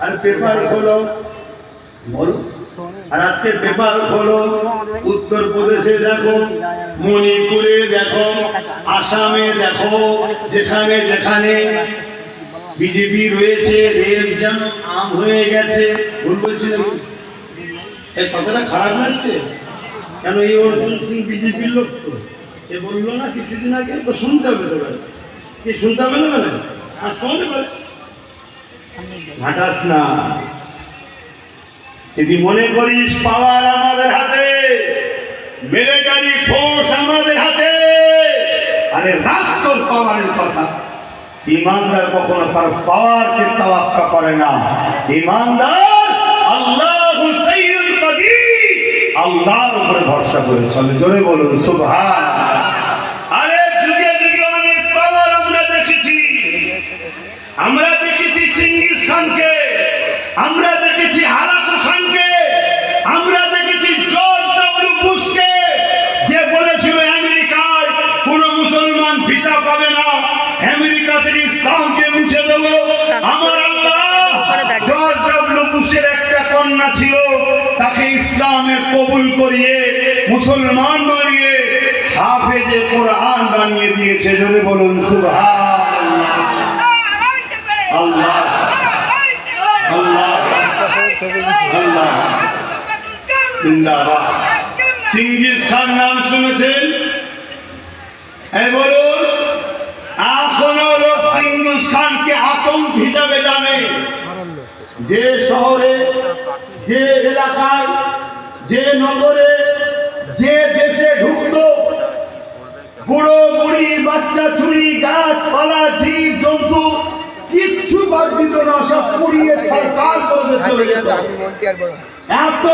আর paper খোলো, বলো। আর আজকের পেপার খোলো, উত্তরপ্রদেশে দেখো, মণিপুরে দেখো, আসামে দেখো, যেখানে যেখানে বিজেপি রয়েছে, রেপ যেন আম হয়ে গেছে। ভুল বলছি না? এই কথাটা খারাপ লাগছে কেন? এই অর্জুন সিং বিজেপির লোক তো, এ বললো না কিছুদিন আগে, তো শুনতে হবে তো, কি শুনতে হবে না? মানে আর শোনে বলে ঘাটাস না। যদি মনে করিস পাওয়ার আমাদের হাতে, মিলিটারি ফোর্স আমাদের হাতে, আরে রাষ্ট্র পাওয়ারের কথা। ইমানদার কখনো তার পাওয়ারকে তাওয়াক্কা করে না। ইমানদার আল্লাহু সাইয়্যিদুল কাদির, আল্লাহর উপরে ভরসা করে চলে। জোরে বলুন সুবহানাল্লাহ। আরে যুগে যুগে অনেক পাওয়ার আমরা দেখেছি। আমরা দেখেছি চেঙ্গিস খানকে, আমরা দেখেছি হালাকু খানকে, আমরা দেখেছি জর্জ ডব্লিউ বুশকে, যে বলেছিল আমেরিকায় কোন মুসলমান ভিসা পাবে না, আমেরিকা থেকে ইসলামকে মুছে দেব। আমার আল্লাহ জর্জ ডব্লিউ বুশের একটা কন্যা ছিল, তাকে ইসলামে কবুল করিয়ে মুসলমান বানিয়ে হাফেজে কোরআন বানিয়ে দিয়েছে। জোরে বলুন সুবহানাল্লাহ। আল্লাহ আল্লাহ আল্লাহ জিন্দাবাদ। চেঙ্গিস খান নাম শুনেছেন? এই বলুন, এখনো লোক চেঙ্গিস খানকে আতঙ্ক হিসাবে জানে। যে শহরে, যে এলাকায়, যে নগরে, যে দেশে ঢুকত, বুড়ো বুড়ি, বাচ্চা চুরি, গাছপালা, জীব জন্তু কিচ্ছু বাদ দিত না, সব পুড়িয়ে সরকার করে চলে যেত। এত